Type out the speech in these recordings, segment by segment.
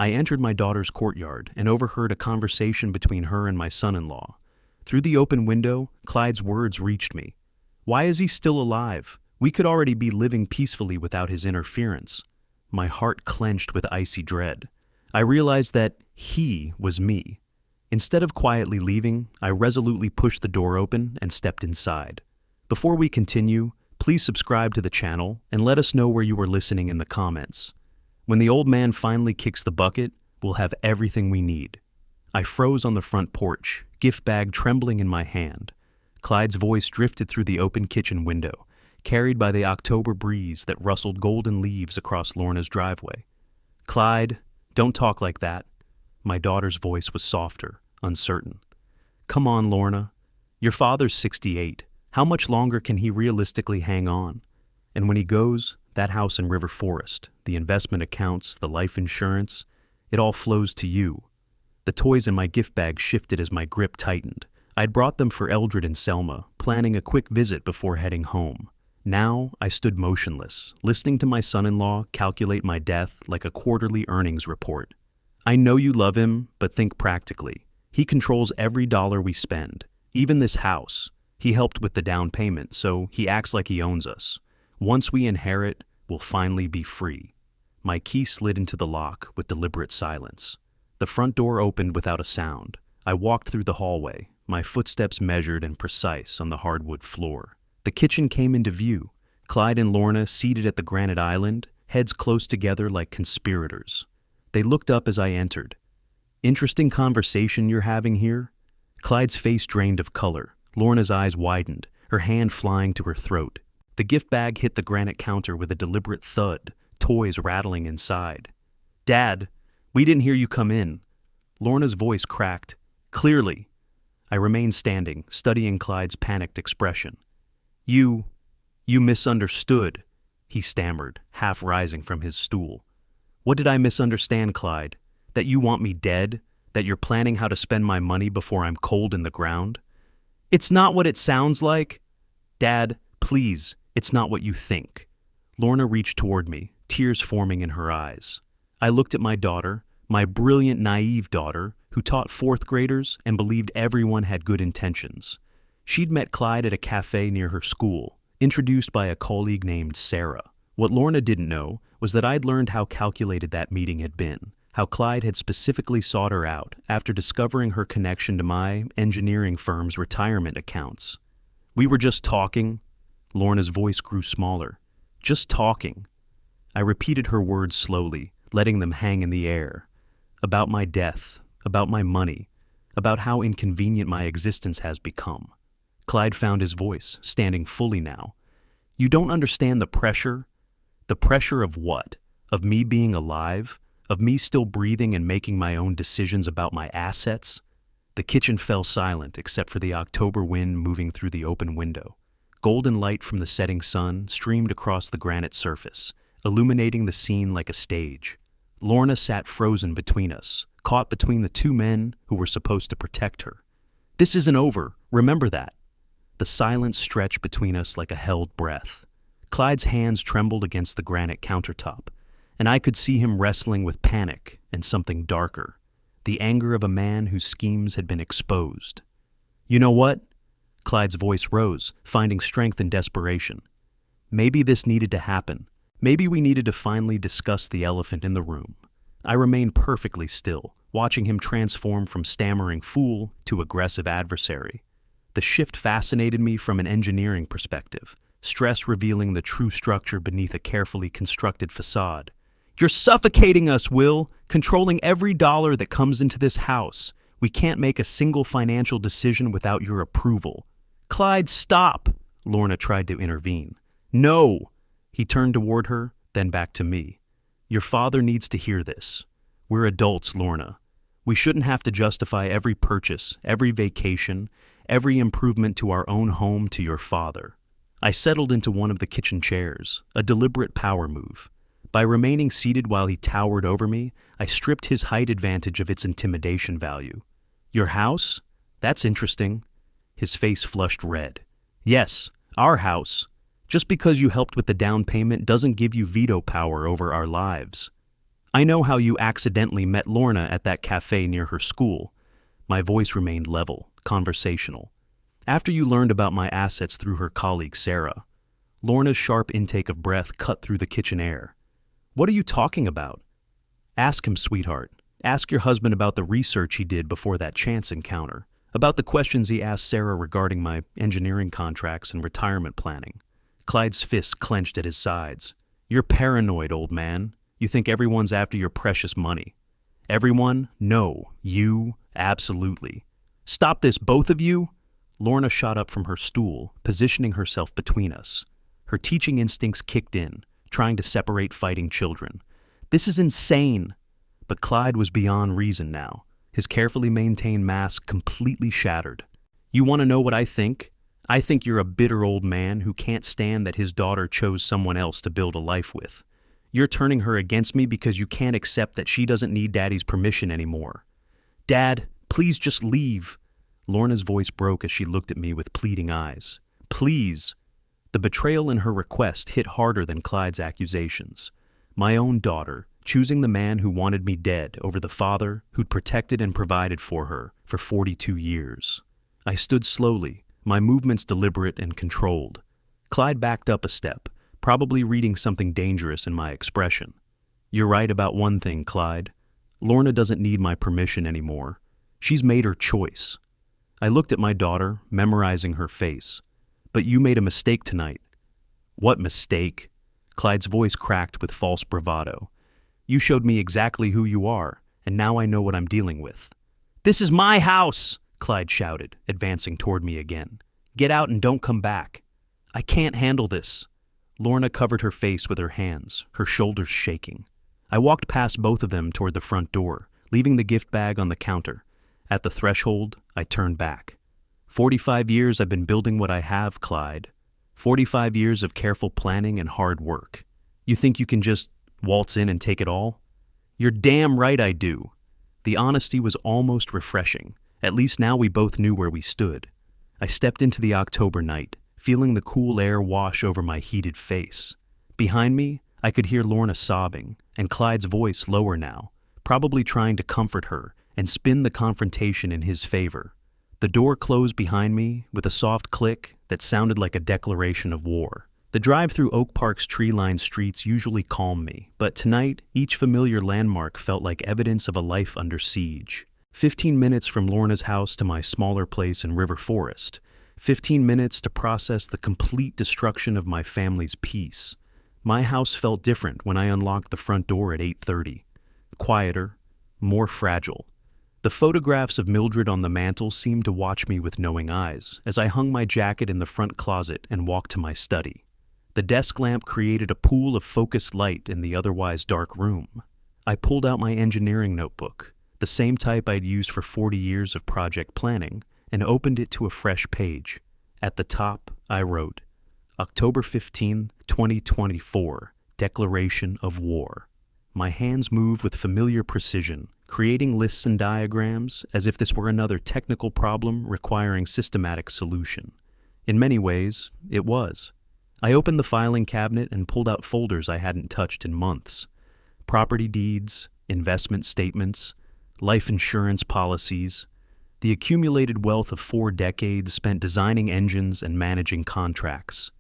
I entered my daughter's courtyard and overheard a conversation between her and my son-in-law. Through the open window, Clyde's words reached me. Why is he still alive? We could already be living peacefully without his interference. My heart clenched with icy dread. I realized that he was me. Instead of quietly leaving, I resolutely pushed the door open and stepped inside. Before we continue, please subscribe to the channel and let us know where you are listening in the comments. When the old man finally kicks the bucket, we'll have everything we need. I froze on the front porch, gift bag trembling in my hand. Clyde's voice drifted through the open kitchen window, carried by the October breeze that rustled golden leaves across Lorna's driveway. Clyde, don't talk like that. My daughter's voice was softer, uncertain. Come on, Lorna. Your father's 68. How much longer can he realistically hang on? And when he goes, that house in River Forest, the investment accounts, the life insurance, it all flows to you. The toys in my gift bag shifted as my grip tightened. I'd brought them for Eldred and Selma, planning a quick visit before heading home. Now I stood motionless, listening to my son-in-law calculate my death like a quarterly earnings report. I know you love him, but think practically. He controls every dollar we spend, even this house. He helped with the down payment, so he acts like he owns us. Once we inherit, we'll finally be free. My key slid into the lock with deliberate silence. The front door opened without a sound. I walked through the hallway, my footsteps measured and precise on the hardwood floor. The kitchen came into view, Clyde and Lorna seated at the granite island, heads close together like conspirators. They looked up as I entered. Interesting conversation you're having here? Clyde's face drained of color. Lorna's eyes widened, her hand flying to her throat. The gift bag hit the granite counter with a deliberate thud, toys rattling inside. Dad, we didn't hear you come in. Lorna's voice cracked. Clearly. I remained standing, studying Clyde's panicked expression. You misunderstood, he stammered, half rising from his stool. What did I misunderstand, Clyde? That you want me dead? That you're planning how to spend my money before I'm cold in the ground? It's not what it sounds like. Dad, please, it's not what you think. Lorna reached toward me, tears forming in her eyes. I looked at my daughter, my brilliant, naive daughter, who taught fourth graders and believed everyone had good intentions. She'd met Clyde at a cafe near her school, introduced by a colleague named Sarah. What Lorna didn't know was that I'd learned how calculated that meeting had been, how Clyde had specifically sought her out after discovering her connection to my engineering firm's retirement accounts. We were just talking. Lorna's voice grew smaller. Just talking. I repeated her words slowly, letting them hang in the air. About my death, about my money, about how inconvenient my existence has become. Clyde found his voice, standing fully now. You don't understand the pressure? The pressure of what? Of me being alive? Of me still breathing and making my own decisions about my assets? The kitchen fell silent except for the October wind moving through the open window. Golden light from the setting sun streamed across the granite surface, illuminating the scene like a stage. Lorna sat frozen between us, caught between the two men who were supposed to protect her. This isn't over, remember that. The silence stretched between us like a held breath. Clyde's hands trembled against the granite countertop, and I could see him wrestling with panic and something darker, the anger of a man whose schemes had been exposed. You know what? Clyde's voice rose, finding strength in desperation. Maybe this needed to happen. Maybe we needed to finally discuss the elephant in the room. I remained perfectly still, watching him transform from stammering fool to aggressive adversary. The shift fascinated me from an engineering perspective, stress revealing the true structure beneath a carefully constructed facade. You're suffocating us, Will, controlling every dollar that comes into this house. We can't make a single financial decision without your approval. Clyde, stop! Lorna tried to intervene. No! He turned toward her, then back to me. Your father needs to hear this. We're adults, Lorna. We shouldn't have to justify every purchase, every vacation, every improvement to our own home to your father. I settled into one of the kitchen chairs, a deliberate power move. By remaining seated while he towered over me, I stripped his height advantage of its intimidation value. Your house? That's interesting. His face flushed red. Yes, our house. Just because you helped with the down payment doesn't give you veto power over our lives. I know how you accidentally met Lorna at that cafe near her school. My voice remained level, conversational. After you learned about my assets through her colleague Sarah. Lorna's sharp intake of breath cut through the kitchen air. What are you talking about? Ask him, sweetheart. Ask your husband about the research he did before that chance encounter, about the questions he asked Sarah regarding my engineering contracts and retirement planning. Clyde's fists clenched at his sides. You're paranoid, old man. You think everyone's after your precious money. Everyone? No. You? Absolutely. Stop this, both of you? Lorna shot up from her stool, positioning herself between us. Her teaching instincts kicked in, trying to separate fighting children. This is insane. But Clyde was beyond reason now, his carefully maintained mask completely shattered. You want to know what I think? I think you're a bitter old man who can't stand that his daughter chose someone else to build a life with. You're turning her against me because you can't accept that she doesn't need Daddy's permission anymore. Dad, please just leave. Lorna's voice broke as she looked at me with pleading eyes. Please. The betrayal in her request hit harder than Clyde's accusations. My own daughter, choosing the man who wanted me dead over the father who'd protected and provided for her for 42 years. I stood slowly, my movements deliberate and controlled. Clyde backed up a step, probably reading something dangerous in my expression. You're right about one thing, Clyde. Lorna doesn't need my permission anymore. She's made her choice. I looked at my daughter, memorizing her face. But you made a mistake tonight. What mistake? Clyde's voice cracked with false bravado. You showed me exactly who you are, and now I know what I'm dealing with. This is my house, Clyde shouted, advancing toward me again. Get out and don't come back. I can't handle this. Lorna covered her face with her hands, her shoulders shaking. I walked past both of them toward the front door, leaving the gift bag on the counter. At the threshold, I turned back. 45 years I've been building what I have, Clyde. 45 years of careful planning and hard work. You think you can just waltz in and take it all? You're damn right I do. The honesty was almost refreshing. At least now we both knew where we stood. I stepped into the October night, feeling the cool air wash over my heated face. Behind me, I could hear Lorna sobbing, and Clyde's voice lower now, probably trying to comfort her and spin the confrontation in his favor. The door closed behind me with a soft click that sounded like a declaration of war. The drive through Oak Park's tree-lined streets usually calmed me, but tonight, each familiar landmark felt like evidence of a life under siege. 15 minutes from Lorna's house to my smaller place in River Forest. 15 minutes to process the complete destruction of my family's peace. My house felt different when I unlocked the front door at 8:30. Quieter, more fragile. The photographs of Mildred on the mantel seemed to watch me with knowing eyes as I hung my jacket in the front closet and walked to my study. The desk lamp created a pool of focused light in the otherwise dark room. I pulled out my engineering notebook, the same type I'd used for 40 years of project planning, and opened it to a fresh page. At the top, I wrote, October 15, 2024, Declaration of War. My hands moved with familiar precision, creating lists and diagrams as if this were another technical problem requiring systematic solution. In many ways, it was. I opened the filing cabinet and pulled out folders I hadn't touched in months. Property deeds, investment statements, life insurance policies, the accumulated wealth of 4 decades spent designing engines and managing contracts.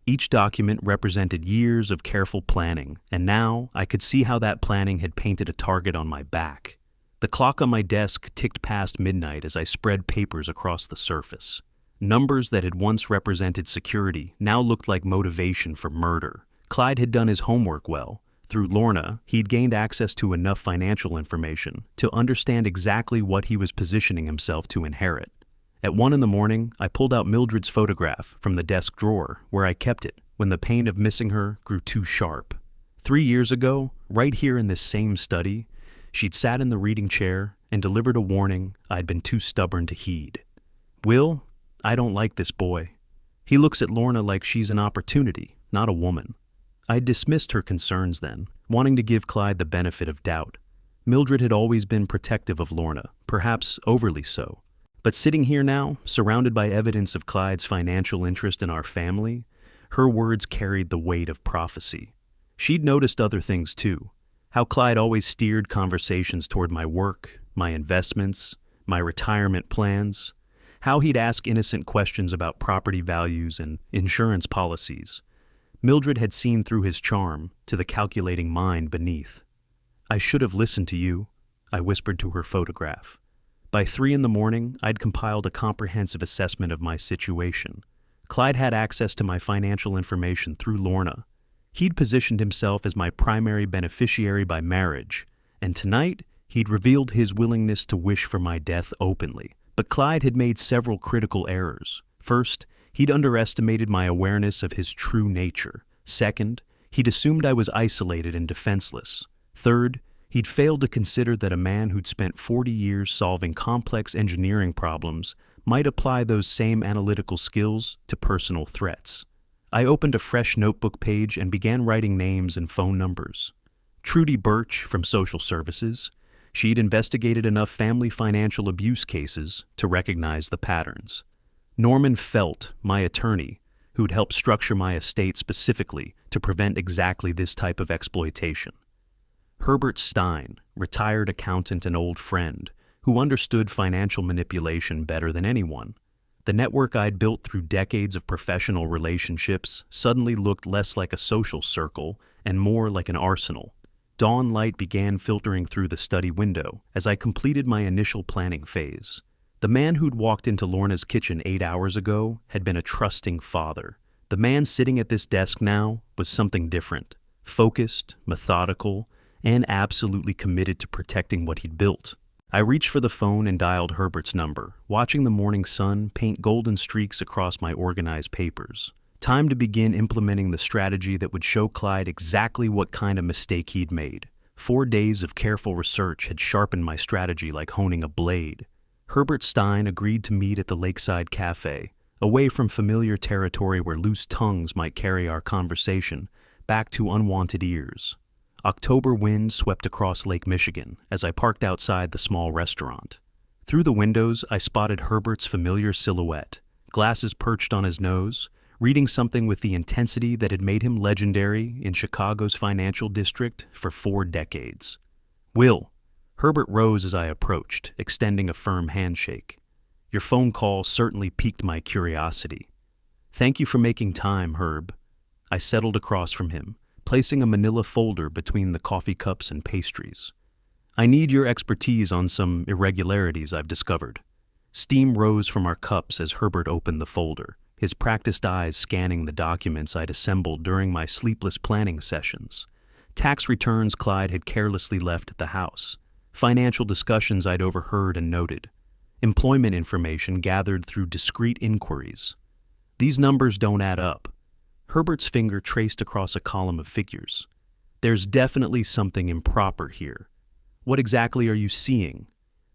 Each document represented years of careful planning, and now I could see how that planning had painted a target on my back. The clock on my desk ticked past midnight as I spread papers across the surface. Numbers that had once represented security now looked like motivation for murder. Clyde had done his homework well. Through Lorna, he'd gained access to enough financial information to understand exactly what he was positioning himself to inherit. At 1 a.m, I pulled out Mildred's photograph from the desk drawer where I kept it when the pain of missing her grew too sharp. 3 years ago, right here in this same study, she'd sat in the reading chair and delivered a warning I'd been too stubborn to heed. Will, I don't like this boy. He looks at Lorna like she's an opportunity, not a woman. I'd dismissed her concerns then, wanting to give Clyde the benefit of doubt. Mildred had always been protective of Lorna, perhaps overly so. But sitting here now, surrounded by evidence of Clyde's financial interest in our family, her words carried the weight of prophecy. She'd noticed other things too. How Clyde always steered conversations toward my work, my investments, my retirement plans. How he'd ask innocent questions about property values and insurance policies. Mildred had seen through his charm to the calculating mind beneath. "I should have listened to you," I whispered to her photograph. By 3 a.m, I'd compiled a comprehensive assessment of my situation. Clyde had access to my financial information through Lorna. He'd positioned himself as my primary beneficiary by marriage, and tonight he'd revealed his willingness to wish for my death openly. But Clyde had made several critical errors. First, he'd underestimated my awareness of his true nature. Second, he'd assumed I was isolated and defenseless. Third, he'd failed to consider that a man who'd spent 40 years solving complex engineering problems might apply those same analytical skills to personal threats. I opened a fresh notebook page and began writing names and phone numbers. Trudy Birch from Social Services. She'd investigated enough family financial abuse cases to recognize the patterns. Norman Felt, my attorney, who'd helped structure my estate specifically to prevent exactly this type of exploitation. Herbert Stein, retired accountant and old friend, who understood financial manipulation better than anyone. The network I'd built through decades of professional relationships suddenly looked less like a social circle and more like an arsenal. Dawn light began filtering through the study window as I completed my initial planning phase. The man who'd walked into Lorna's kitchen 8 hours ago had been a trusting father. The man sitting at this desk now was something different, focused, methodical, and absolutely committed to protecting what he'd built. I reached for the phone and dialed Herbert's number, watching the morning sun paint golden streaks across my organized papers. Time to begin implementing the strategy that would show Clyde exactly what kind of mistake he'd made. 4 days of careful research had sharpened my strategy like honing a blade. Herbert Stein agreed to meet at the Lakeside Cafe, away from familiar territory where loose tongues might carry our conversation back to unwanted ears. October wind swept across Lake Michigan as I parked outside the small restaurant. Through the windows, I spotted Herbert's familiar silhouette, glasses perched on his nose, reading something with the intensity that had made him legendary in Chicago's financial district for 4 decades. "Will." Herbert rose as I approached, extending a firm handshake. "Your phone call certainly piqued my curiosity." "Thank you for making time, Herb." I settled across from him, placing a manila folder between the coffee cups and pastries. "I need your expertise on some irregularities I've discovered." Steam rose from our cups as Herbert opened the folder, his practiced eyes scanning the documents I'd assembled during my sleepless planning sessions. Tax returns Clyde had carelessly left at the house. Financial discussions I'd overheard and noted. Employment information gathered through discreet inquiries. These numbers don't add up. Herbert's finger traced across a column of figures. "There's definitely something improper here. What exactly are you seeing?"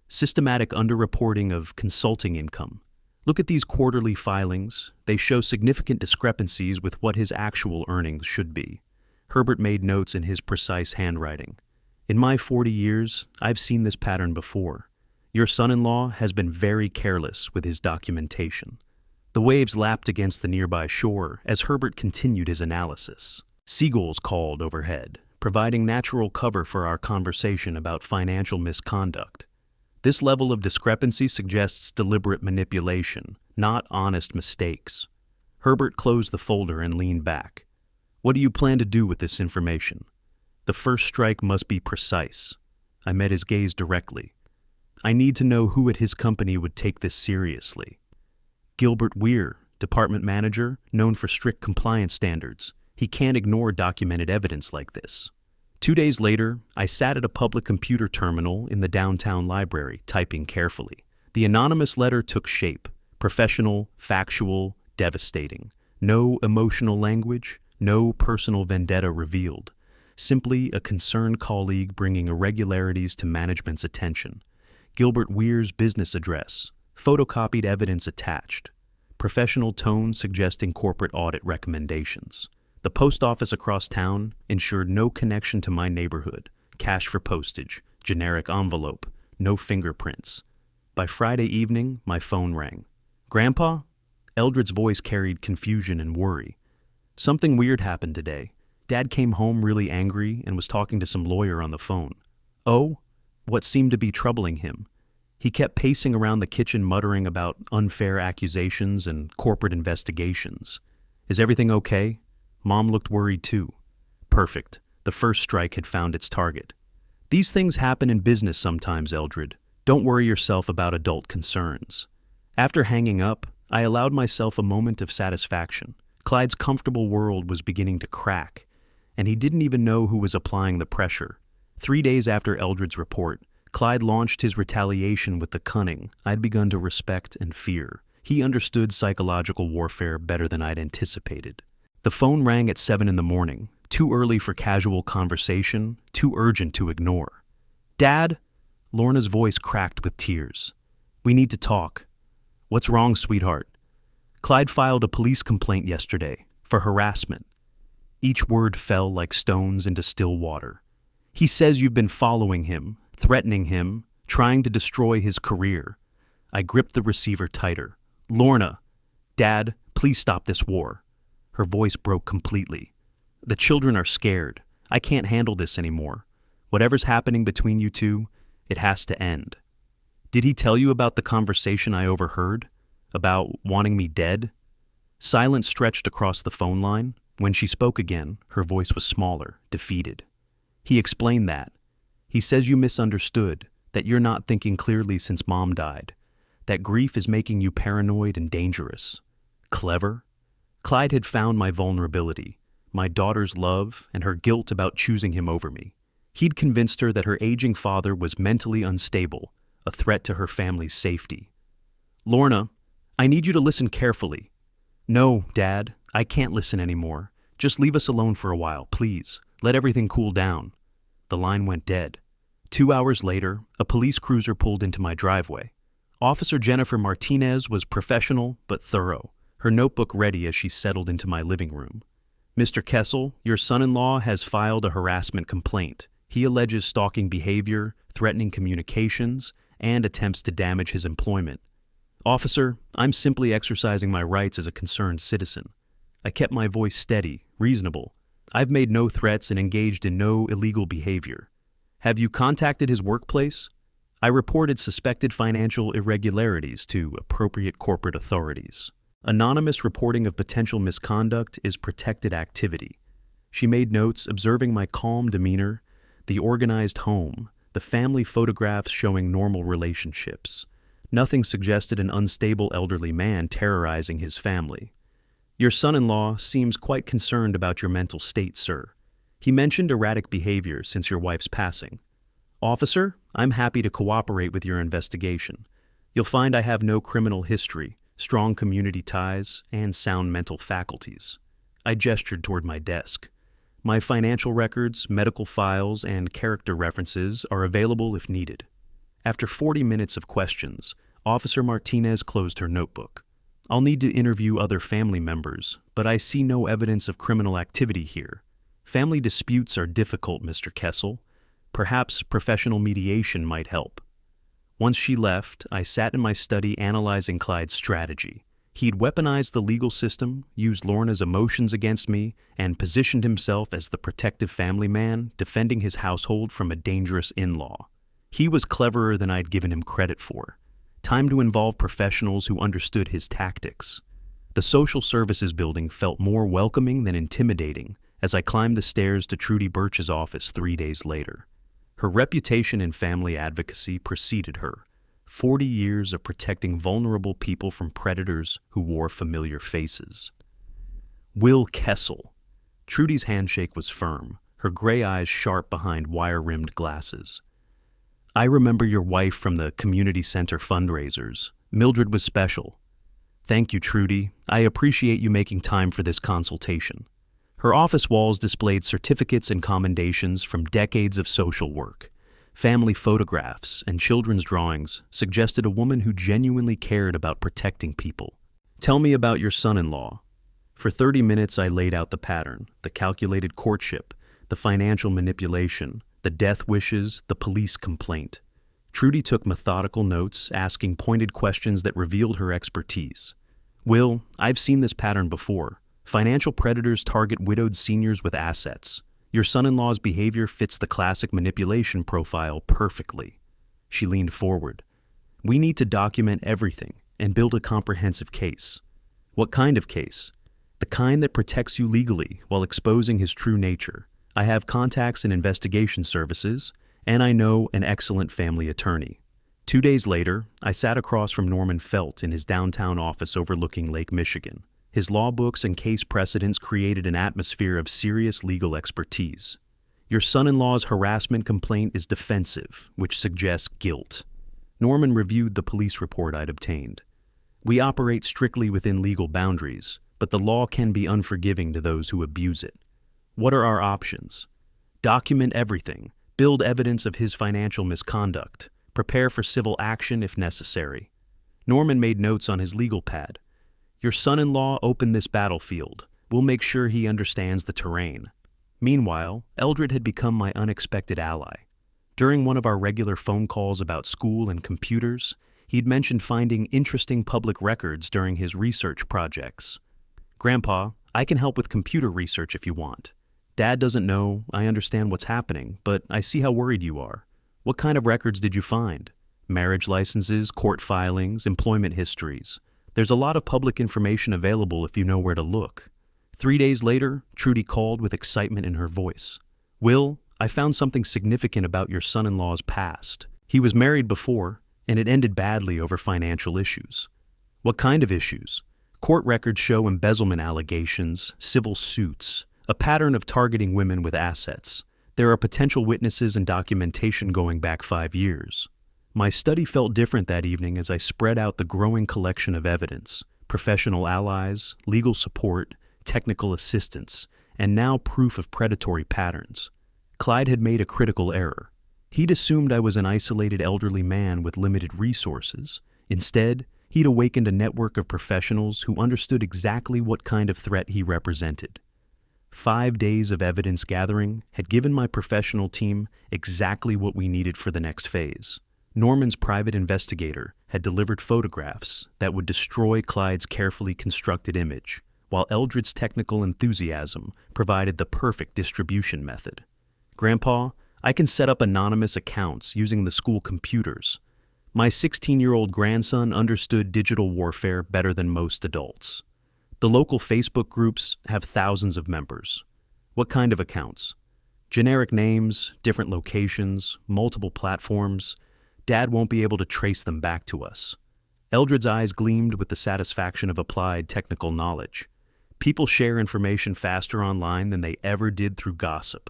"Systematic underreporting of consulting income. Look at these quarterly filings. They show significant discrepancies with what his actual earnings should be." Herbert made notes in his precise handwriting. "In my 40 years, I've seen this pattern before. Your son-in-law has been very careless with his documentation." The waves lapped against the nearby shore as Herbert continued his analysis. Seagulls called overhead, providing natural cover for our conversation about financial misconduct. This level of discrepancy suggests deliberate manipulation, not honest mistakes. Herbert closed the folder and leaned back. "What do you plan to do with this information?" "The first strike must be precise." I met his gaze directly. "I need to know who at his company would take this seriously." "Gilbert Weir, department manager, known for strict compliance standards. He can't ignore documented evidence like this." 2 days later, I sat at a public computer terminal in the downtown library, typing carefully. The anonymous letter took shape: professional, factual, devastating. No emotional language, no personal vendetta revealed. Simply a concerned colleague bringing irregularities to management's attention. Gilbert Weir's business address, photocopied evidence attached. Professional tone suggesting corporate audit recommendations. The post office across town ensured no connection to my neighborhood. Cash for postage, generic envelope, no fingerprints. By Friday evening, my phone rang. "Grandpa?" Eldred's voice carried confusion and worry. "Something weird happened today. Dad came home really angry and was talking to some lawyer on the phone. Oh, what seemed to be troubling him? He kept pacing around the kitchen muttering about unfair accusations and corporate investigations. Is everything okay? Mom looked worried too. Perfect. The first strike had found its target. These things happen in business sometimes, Eldred. Don't worry yourself about adult concerns. After hanging up, I allowed myself a moment of satisfaction. Clyde's comfortable world was beginning to crack, and he didn't even know who was applying the pressure. 3 days after Eldred's report, Clyde launched his retaliation with the cunning I'd begun to respect and fear. He understood psychological warfare better than I'd anticipated. The phone rang at 7 in the morning, too early for casual conversation, too urgent to ignore. Dad? Lorna's voice cracked with tears. We need to talk. What's wrong, sweetheart? Clyde filed a police complaint yesterday for harassment. Each word fell like stones into still water. He says you've been following him, threatening him, trying to destroy his career. I gripped the receiver tighter. Lorna! Dad, please stop this war. Her voice broke completely. The children are scared. I can't handle this anymore. Whatever's happening between you two, it has to end. Did he tell you about the conversation I overheard? About wanting me dead? Silence stretched across the phone line. When she spoke again, her voice was smaller, defeated. He explained that. He says you misunderstood, that you're not thinking clearly since Mom died, that grief is making you paranoid and dangerous. Clever? Clyde had found my vulnerability, my daughter's love, and her guilt about choosing him over me. He'd convinced her that her aging father was mentally unstable, a threat to her family's safety. Lorna, I need you to listen carefully. No, Dad, I can't listen anymore. Just leave us alone for a while, please. Let everything cool down. The line went dead. 2 hours later, a police cruiser pulled into my driveway. Officer Jennifer Martinez was professional but thorough, her notebook ready as she settled into my living room. Mr. Kessel, your son-in-law has filed a harassment complaint. He alleges stalking behavior, threatening communications, and attempts to damage his employment. Officer, I'm simply exercising my rights as a concerned citizen. I kept my voice steady, reasonable. I've made no threats and engaged in no illegal behavior. Have you contacted his workplace? I reported suspected financial irregularities to appropriate corporate authorities. Anonymous reporting of potential misconduct is protected activity. She made notes observing my calm demeanor, the organized home, the family photographs showing normal relationships. Nothing suggested an unstable elderly man terrorizing his family. Your son-in-law seems quite concerned about your mental state, sir. He mentioned erratic behavior since your wife's passing. Officer, I'm happy to cooperate with your investigation. You'll find I have no criminal history, strong community ties, and sound mental faculties. I gestured toward my desk. My financial records, medical files, and character references are available if needed. After 40 minutes of questions, Officer Martinez closed her notebook. I'll need to interview other family members, but I see no evidence of criminal activity here. Family disputes are difficult, Mr. Kessel. Perhaps professional mediation might help. Once she left, I sat in my study analyzing Clyde's strategy. He'd weaponized the legal system, used Lorna's emotions against me, and positioned himself as the protective family man, defending his household from a dangerous in-law. He was cleverer than I'd given him credit for. Time to involve professionals who understood his tactics. The social services building felt more welcoming than intimidating as I climbed the stairs to Trudy Birch's office 3 days later. Her reputation in family advocacy preceded her. 40 years of protecting vulnerable people from predators who wore familiar faces. Will Kessel. Trudy's handshake was firm, her gray eyes sharp behind wire-rimmed glasses. I remember your wife from the community center fundraisers. Mildred was special. Thank you, Trudy. I appreciate you making time for this consultation. Her office walls displayed certificates and commendations from decades of social work. Family photographs and children's drawings suggested a woman who genuinely cared about protecting people. Tell me about your son-in-law. For 30 minutes I laid out the pattern, the calculated courtship, the financial manipulation, the death wishes, the police complaint. Trudy took methodical notes, asking pointed questions that revealed her expertise. Will, I've seen this pattern before. Financial predators target widowed seniors with assets. Your son-in-law's behavior fits the classic manipulation profile perfectly. She leaned forward. We need to document everything and build a comprehensive case. What kind of case? The kind that protects you legally while exposing his true nature. I have contacts in investigation services, and I know an excellent family attorney. 2 days later, I sat across from Norman Felt in his downtown office overlooking Lake Michigan. His law books and case precedents created an atmosphere of serious legal expertise. Your son-in-law's harassment complaint is defensive, which suggests guilt. Norman reviewed the police report I'd obtained. We operate strictly within legal boundaries, but the law can be unforgiving to those who abuse it. What are our options? Document everything, build evidence of his financial misconduct, prepare for civil action if necessary. Norman made notes on his legal pad. Your son-in-law opened this battlefield. We'll make sure he understands the terrain. Meanwhile, Eldred had become my unexpected ally. During one of our regular phone calls about school and computers, he'd mentioned finding interesting public records during his research projects. Grandpa, I can help with computer research if you want. Dad doesn't know, I understand what's happening, but I see how worried you are. What kind of records did you find? Marriage licenses, court filings, employment histories. There's a lot of public information available if you know where to look. 3 days later, Trudy called with excitement in her voice. Will, I found something significant about your son-in-law's past. He was married before, and it ended badly over financial issues. What kind of issues? Court records show embezzlement allegations, civil suits, a pattern of targeting women with assets. There are potential witnesses and documentation going back 5 years. My study felt different that evening as I spread out the growing collection of evidence, professional allies, legal support, technical assistance, and now proof of predatory patterns. Clyde had made a critical error. He'd assumed I was an isolated elderly man with limited resources. Instead, he'd awakened a network of professionals who understood exactly what kind of threat he represented. 5 days of evidence gathering had given my professional team exactly what we needed for the next phase. Norman's private investigator had delivered photographs that would destroy Clyde's carefully constructed image, while Eldred's technical enthusiasm provided the perfect distribution method. Grandpa, I can set up anonymous accounts using the school computers. My 16-year-old grandson understood digital warfare better than most adults. The local Facebook groups have thousands of members. What kind of accounts? Generic names, different locations, multiple platforms. Dad won't be able to trace them back to us. Eldred's eyes gleamed with the satisfaction of applied technical knowledge. People share information faster online than they ever did through gossip.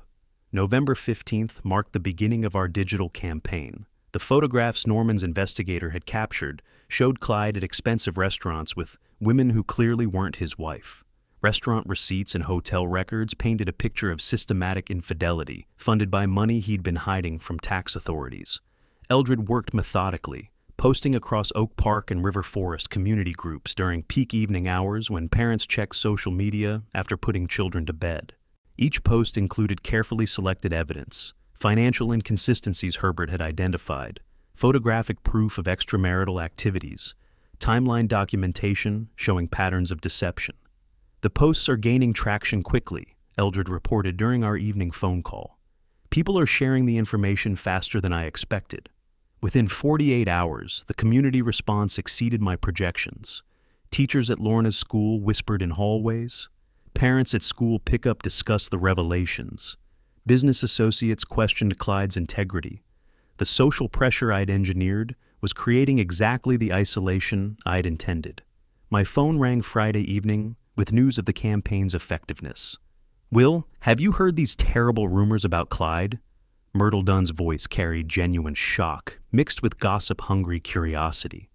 November 15th marked the beginning of our digital campaign. The photographs Norman's investigator had captured showed Clyde at expensive restaurants with women who clearly weren't his wife. Restaurant receipts and hotel records painted a picture of systematic infidelity, funded by money he'd been hiding from tax authorities. Eldred worked methodically, posting across Oak Park and River Forest community groups during peak evening hours when parents checked social media after putting children to bed. Each post included carefully selected evidence, financial inconsistencies Herbert had identified, photographic proof of extramarital activities, timeline documentation showing patterns of deception. The posts are gaining traction quickly, Eldred reported during our evening phone call. People are sharing the information faster than I expected. Within 48 hours, the community response exceeded my projections. Teachers at Lorna's school whispered in hallways. Parents at school pickup discussed the revelations. Business associates questioned Clyde's integrity. The social pressure I'd engineered was creating exactly the isolation I'd intended. My phone rang Friday evening with news of the campaign's effectiveness. Will, have you heard these terrible rumors about Clyde? Myrtle Dunn's voice carried genuine shock, mixed with gossip-hungry curiosity.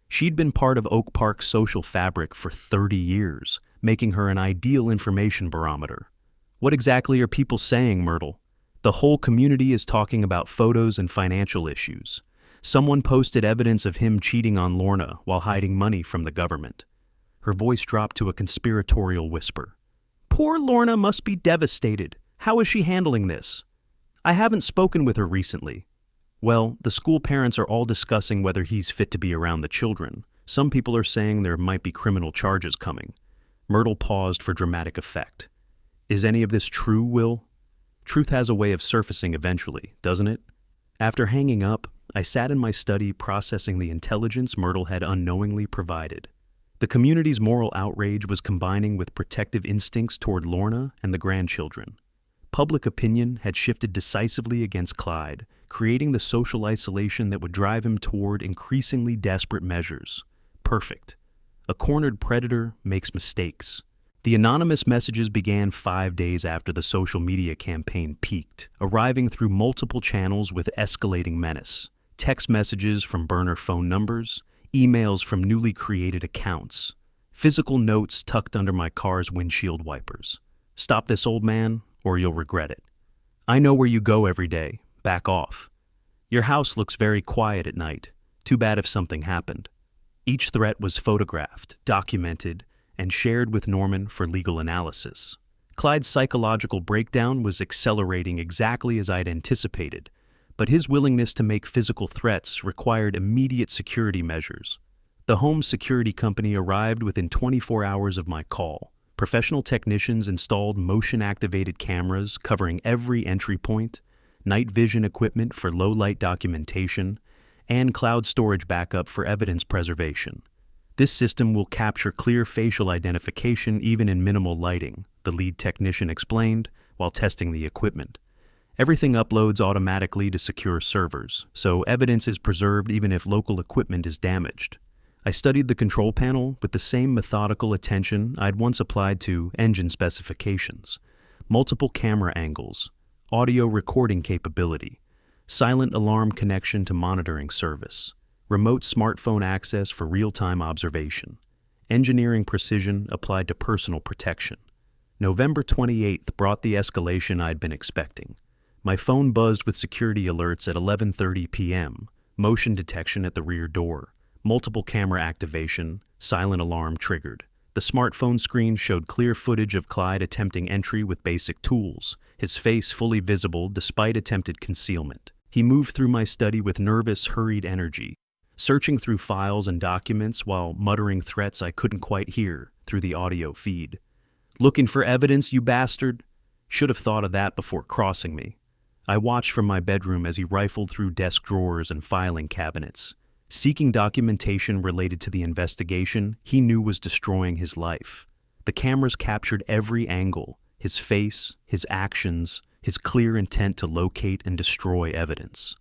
She'd been part of Oak Park's social fabric for 30 years, making her an ideal information barometer. What exactly are people saying, Myrtle? The whole community is talking about photos and financial issues. Someone posted evidence of him cheating on Lorna while hiding money from the government. Her voice dropped to a conspiratorial whisper. Poor Lorna must be devastated. How is she handling this? I haven't spoken with her recently. Well, the school parents are all discussing whether he's fit to be around the children. Some people are saying there might be criminal charges coming. Myrtle paused for dramatic effect. Is any of this true, Will? Truth has a way of surfacing eventually, doesn't it? After hanging up, I sat in my study processing the intelligence Myrtle had unknowingly provided. The community's moral outrage was combining with protective instincts toward Lorna and the grandchildren. Public opinion had shifted decisively against Clyde, creating the social isolation that would drive him toward increasingly desperate measures. Perfect. A cornered predator makes mistakes. The anonymous messages began 5 days after the social media campaign peaked, arriving through multiple channels with escalating menace. Text messages from burner phone numbers, emails from newly created accounts, physical notes tucked under my car's windshield wipers. Stop this, old man, or you'll regret it. I know where you go every day. Back off. Your house looks very quiet at night. Too bad if something happened. Each threat was photographed, documented, and shared with Norman for legal analysis. Clyde's psychological breakdown was accelerating exactly as I'd anticipated, but his willingness to make physical threats required immediate security measures. The home security company arrived within 24 hours of my call. Professional technicians installed motion-activated cameras covering every entry point, night vision equipment for low-light documentation, and cloud storage backup for evidence preservation. This system will capture clear facial identification even in minimal lighting, the lead technician explained while testing the equipment. Everything uploads automatically to secure servers, so evidence is preserved even if local equipment is damaged. I studied the control panel with the same methodical attention I'd once applied to engine specifications. Multiple camera angles, audio recording capability, silent alarm connection to monitoring service, remote smartphone access for real-time observation, engineering precision applied to personal protection. November 28th brought the escalation I'd been expecting. My phone buzzed with security alerts at 11:30 p.m., motion detection at the rear door, multiple camera activation, silent alarm triggered. The smartphone screen showed clear footage of Clyde attempting entry with basic tools, his face fully visible despite attempted concealment. He moved through my study with nervous, hurried energy, searching through files and documents while muttering threats I couldn't quite hear through the audio feed. Looking for evidence, you bastard? Should have thought of that before crossing me. I watched from my bedroom as he rifled through desk drawers and filing cabinets, seeking documentation related to the investigation he knew was destroying his life. The cameras captured every angle, his face, his actions, his clear intent to locate and destroy evidence.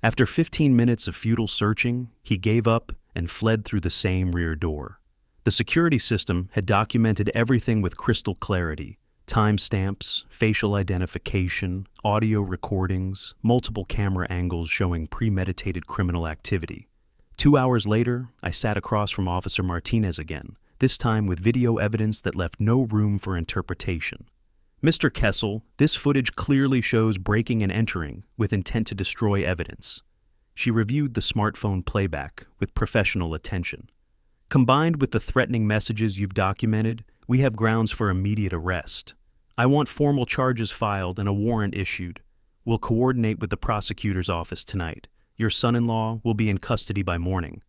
After 15 minutes of futile searching, he gave up and fled through the same rear door. The security system had documented everything with crystal clarity: timestamps, facial identification, audio recordings, multiple camera angles showing premeditated criminal activity. 2 hours later, I sat across from Officer Martinez again, this time with video evidence that left no room for interpretation. Mr. Kessel, this footage clearly shows breaking and entering with intent to destroy evidence. She reviewed the smartphone playback with professional attention. Combined with the threatening messages you've documented, we have grounds for immediate arrest. I want formal charges filed and a warrant issued. We'll coordinate with the prosecutor's office tonight. Your son-in-law will be in custody by morning.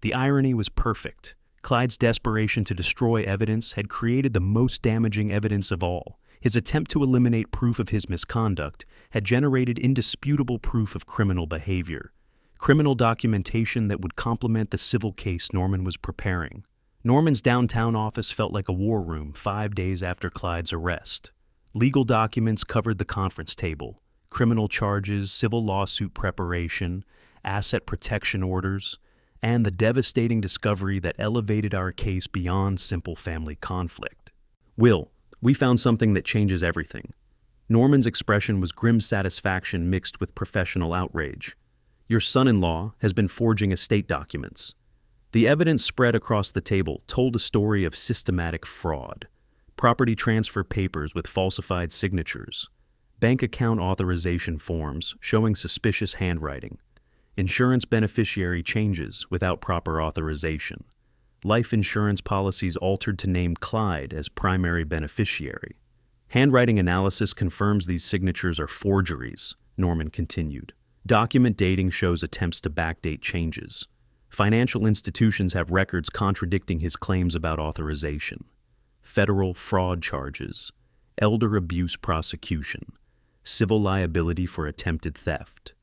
The irony was perfect. Clyde's desperation to destroy evidence had created the most damaging evidence of all. His attempt to eliminate proof of his misconduct had generated indisputable proof of criminal behavior, criminal documentation that would complement the civil case Norman was preparing. Norman's downtown office felt like a war room 5 days after Clyde's arrest. Legal documents covered the conference table: criminal charges, civil lawsuit preparation, asset protection orders, and the devastating discovery that elevated our case beyond simple family conflict. Will, we found something that changes everything. Norman's expression was grim satisfaction mixed with professional outrage. Your son-in-law has been forging estate documents. The evidence spread across the table told a story of systematic fraud. Property transfer papers with falsified signatures, bank account authorization forms showing suspicious handwriting, insurance beneficiary changes without proper authorization, life insurance policies altered to name Clyde as primary beneficiary. Handwriting analysis confirms these signatures are forgeries, Norman continued. Document dating shows attempts to backdate changes. Financial institutions have records contradicting his claims about authorization. federal fraud charges, elder abuse prosecution, civil liability for attempted theft,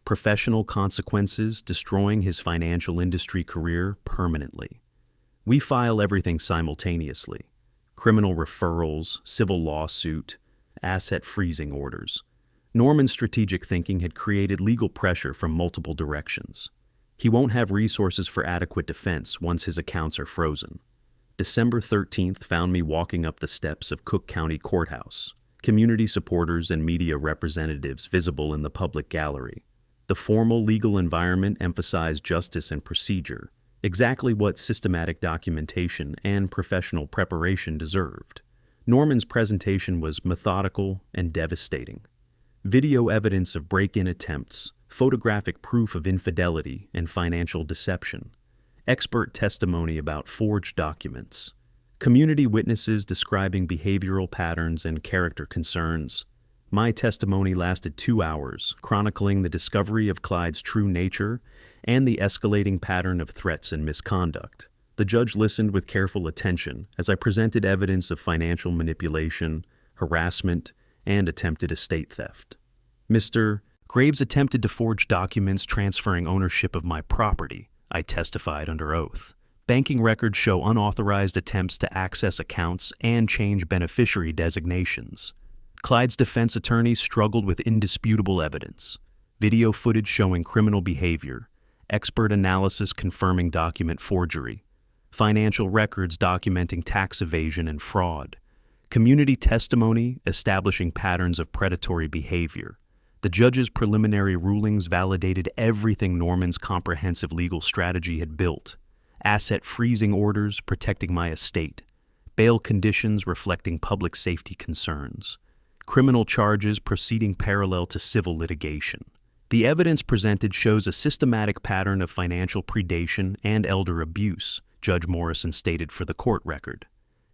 professional consequences destroying his financial industry career permanently. We file everything simultaneously: criminal referrals, civil lawsuit, asset freezing orders. Norman's strategic thinking had created legal pressure from multiple directions. He won't have resources for adequate defense once his accounts are frozen. December 13th found me walking up the steps of Cook County Courthouse, community supporters and media representatives visible in the public gallery. The formal legal environment emphasized justice and procedure, exactly what systematic documentation and professional preparation deserved. Norman's presentation was methodical and devastating. Video evidence of break-in attempts, photographic proof of infidelity and financial deception, expert testimony about forged documents, community witnesses describing behavioral patterns and character concerns. My testimony lasted 2 hours, chronicling the discovery of Clyde's true nature and the escalating pattern of threats and misconduct. The judge listened with careful attention as I presented evidence of financial manipulation, harassment, and attempted estate theft. Mr. Graves attempted to forge documents transferring ownership of my property, I testified under oath. Banking records show unauthorized attempts to access accounts and change beneficiary designations. Clyde's defense attorney struggled with indisputable evidence: video footage showing criminal behavior, expert analysis confirming document forgery, financial records documenting tax evasion and fraud, community testimony establishing patterns of predatory behavior. The judge's preliminary rulings validated everything Norman's comprehensive legal strategy had built: asset freezing orders protecting my estate, bail conditions reflecting public safety concerns, criminal charges proceeding parallel to civil litigation. The evidence presented shows a systematic pattern of financial predation and elder abuse, Judge Morrison stated for the court record.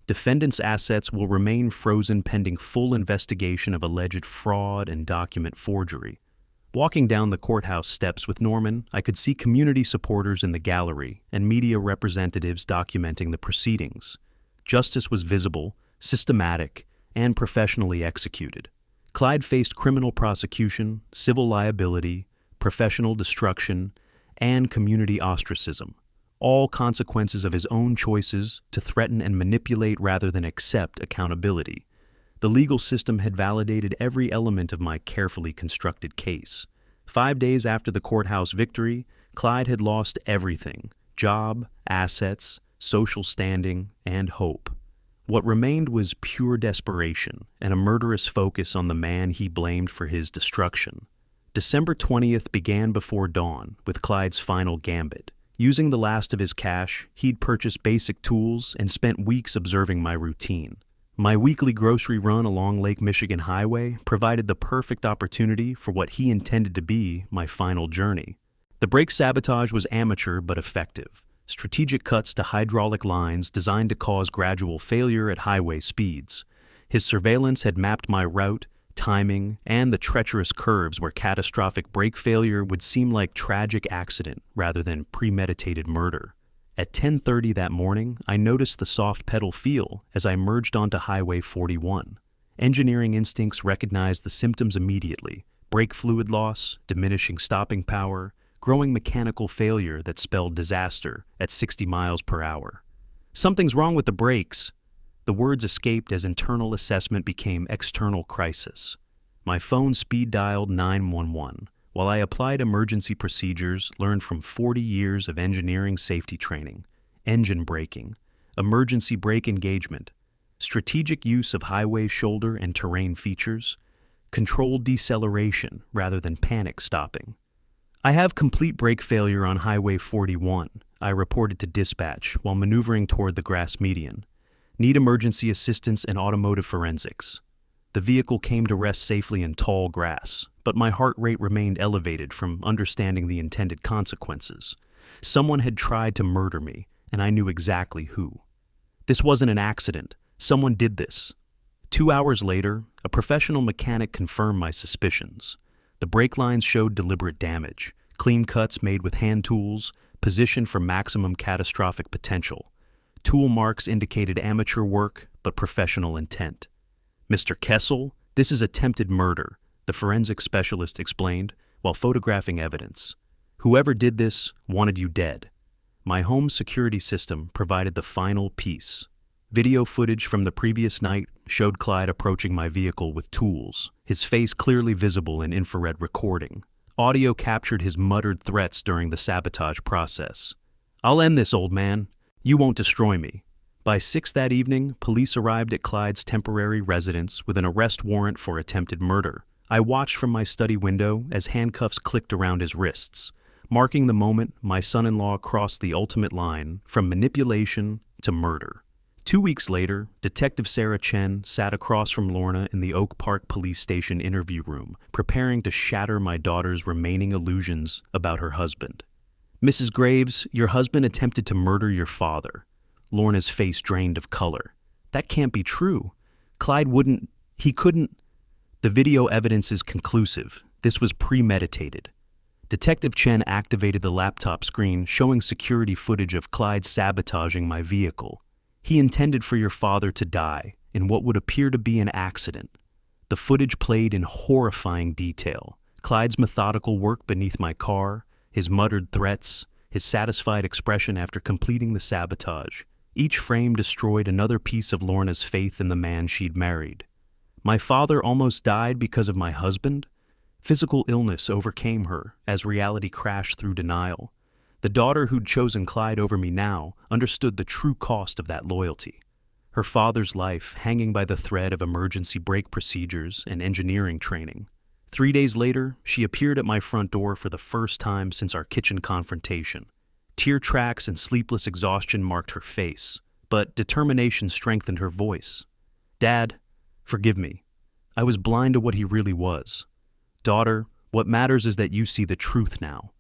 Defendants' assets will remain frozen pending full investigation of alleged fraud and document forgery. Walking down the courthouse steps with Norman, I could see community supporters in the gallery and media representatives documenting the proceedings. Justice was visible, systematic, and professionally executed. Clyde faced criminal prosecution, civil liability, professional destruction, and community ostracism, all consequences of his own choices to threaten and manipulate rather than accept accountability. The legal system had validated every element of my carefully constructed case. 5 days after the courthouse victory, Clyde had lost everything: job, assets, social standing, and hope. What remained was pure desperation and a murderous focus on the man he blamed for his destruction. December 20th began before dawn with Clyde's final gambit. Using the last of his cash, he'd purchased basic tools and spent weeks observing my routine. My weekly grocery run along Lake Michigan Highway provided the perfect opportunity for what he intended to be my final journey. The brake sabotage was amateur but effective: strategic cuts to hydraulic lines designed to cause gradual failure at highway speeds. His surveillance had mapped my route, timing, and the treacherous curves where catastrophic brake failure would seem like tragic accident rather than premeditated murder. At 10:30 that morning, I noticed the soft pedal feel as I merged onto Highway 41. Engineering instincts recognized the symptoms immediately: brake fluid loss, diminishing stopping power, growing mechanical failure that spelled disaster at 60 miles per hour. "Something's wrong with the brakes." The words escaped as internal assessment became external crisis. My phone speed-dialed 911 while I applied emergency procedures learned from 40 years of engineering safety training: engine braking, emergency brake engagement, strategic use of highway shoulder and terrain features, controlled deceleration rather than panic stopping. "I have complete brake failure on Highway 41, I reported to dispatch while maneuvering toward the grass median. "Need emergency assistance and automotive forensics." The vehicle came to rest safely in tall grass, but my heart rate remained elevated from understanding the intended consequences. Someone had tried to murder me, and I knew exactly who. This wasn't an accident. Someone did this. 2 hours later, a professional mechanic confirmed my suspicions. The brake lines showed deliberate damage, clean cuts made with hand tools, positioned for maximum catastrophic potential. Tool marks indicated amateur work, but professional intent. "Mr. Kessel, this is attempted murder," the forensic specialist explained, while photographing evidence. "Whoever did this wanted you dead." My home security system provided the final piece. Video footage from the previous night showed Clyde approaching my vehicle with tools, his face clearly visible in infrared recording. Audio captured his muttered threats during the sabotage process. "I'll end this, old man. You won't destroy me." By 6 that evening, police arrived at Clyde's temporary residence with an arrest warrant for attempted murder. I watched from my study window as handcuffs clicked around his wrists, marking the moment my son-in-law crossed the ultimate line from manipulation to murder. 2 weeks later, Detective Sarah Chen sat across from Lorna in the Oak Park Police Station interview room, preparing to shatter my daughter's remaining illusions about her husband. "Mrs. Graves, your husband attempted to murder your father." Lorna's face drained of color. "That can't be true. Clyde couldn't. The video evidence is conclusive. This was premeditated." Detective Chen activated the laptop screen showing security footage of Clyde sabotaging my vehicle. "He intended for your father to die in what would appear to be an accident." The footage played in horrifying detail. Clyde's methodical work beneath my car, his muttered threats, his satisfied expression after completing the sabotage. Each frame destroyed another piece of Lorna's faith in the man she'd married. My father almost died because of my husband? Physical illness overcame her as reality crashed through denial. The daughter who'd chosen Clyde over me now understood the true cost of that loyalty. Her father's life hanging by the thread of emergency brake procedures and engineering training. 3 days later, she appeared at my front door for the first time since our kitchen confrontation. Tear tracks and sleepless exhaustion marked her face, but determination strengthened her voice. "Dad, forgive me. I was blind to what he really was. Daughter, what matters is that you see the truth now."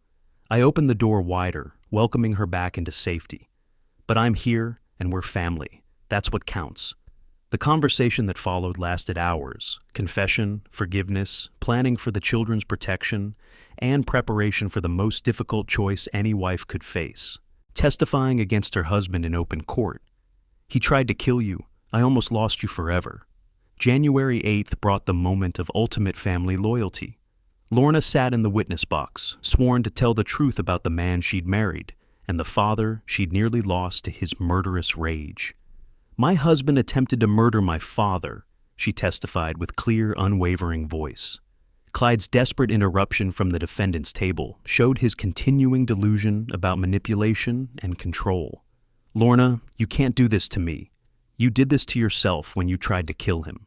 I opened the door wider, welcoming her back into safety. "But I'm here, and we're family. That's what counts." The conversation that followed lasted hours. Confession, forgiveness, planning for the children's protection, and preparation for the most difficult choice any wife could face. Testifying against her husband in open court. "He tried to kill you. I almost lost you forever." January 8th brought the moment of ultimate family loyalty. Lorna sat in the witness box, sworn to tell the truth about the man she'd married and the father she'd nearly lost to his murderous rage. "My husband attempted to murder my father," she testified with clear, unwavering voice. Clyde's desperate interruption from the defendant's table showed his continuing delusion about manipulation and control. "Lorna, you can't do this to me. You did this to yourself when you tried to kill him."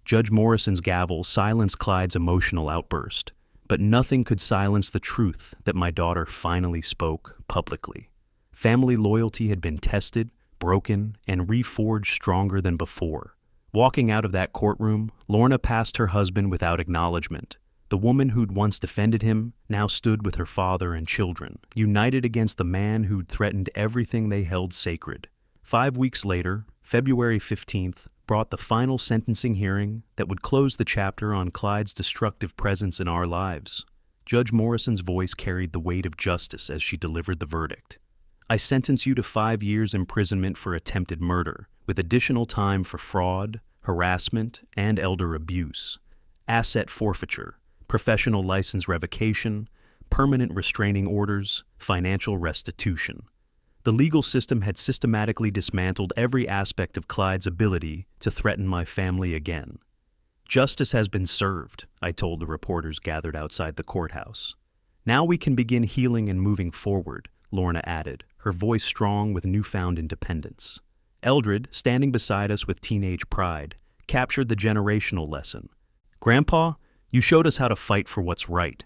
Judge Morrison's gavel silenced Clyde's emotional outburst, but nothing could silence the truth that my daughter finally spoke publicly. Family loyalty had been tested, broken, and reforged stronger than before. Walking out of that courtroom, Lorna passed her husband without acknowledgement. The woman who'd once defended him now stood with her father and children, united against the man who'd threatened everything they held sacred. 5 weeks later, February 15th, brought the final sentencing hearing that would close the chapter on Clyde's destructive presence in our lives. Judge Morrison's voice carried the weight of justice as she delivered the verdict. "I sentence you to 5 years imprisonment for attempted murder, with additional time for fraud, harassment, and elder abuse, asset forfeiture, professional license revocation, permanent restraining orders, financial restitution." The legal system had systematically dismantled every aspect of Clyde's ability to threaten my family again. "Justice has been served," I told the reporters gathered outside the courthouse. "Now we can begin healing and moving forward," Lorna added, her voice strong with newfound independence. Eldred, standing beside us with teenage pride, captured the generational lesson. "Grandpa, you showed us how to fight for what's right."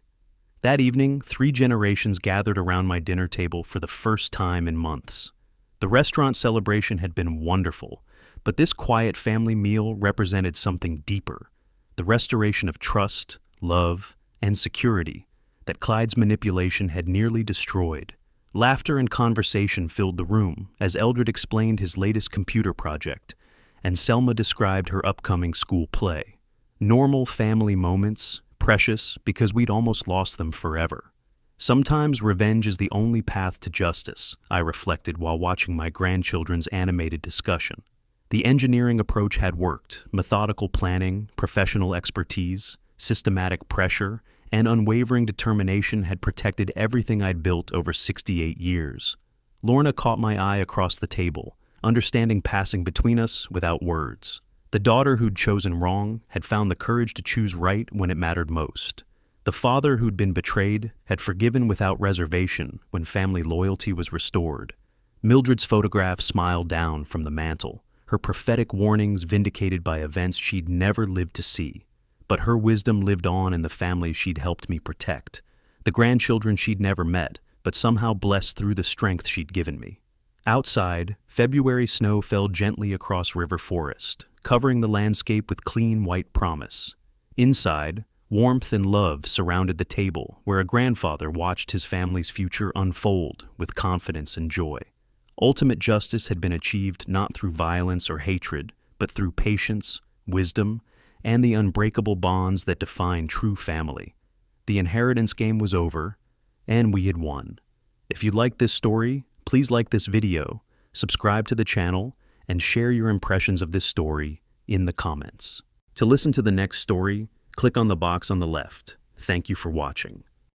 That evening, 3 generations gathered around my dinner table for the first time in months. The restaurant celebration had been wonderful, but this quiet family meal represented something deeper: the restoration of trust, love, and security that Clyde's manipulation had nearly destroyed. Laughter and conversation filled the room as Eldred explained his latest computer project, and Selma described her upcoming school play. Normal family moments, precious because we'd almost lost them forever. Sometimes revenge is the only path to justice, I reflected while watching my grandchildren's animated discussion. The engineering approach had worked: methodical planning, professional expertise, systematic pressure, and unwavering determination had protected everything I'd built over 68 years. Lorna caught my eye across the table, understanding passing between us without words. The daughter who'd chosen wrong had found the courage to choose right when it mattered most. The father who'd been betrayed had forgiven without reservation when family loyalty was restored. Mildred's photograph smiled down from the mantel, her prophetic warnings vindicated by events she'd never lived to see. But her wisdom lived on in the family she'd helped me protect, the grandchildren she'd never met, but somehow blessed through the strength she'd given me. Outside, February snow fell gently across River Forest, covering the landscape with clean white promise. Inside, warmth and love surrounded the table where a grandfather watched his family's future unfold with confidence and joy. Ultimate justice had been achieved not through violence or hatred, but through patience, wisdom, and the unbreakable bonds that define true family. The inheritance game was over, and we had won. If you like this story, please like this video, subscribe to the channel, and share your impressions of this story in the comments. To listen to the next story, click on the box on the left. Thank you for watching.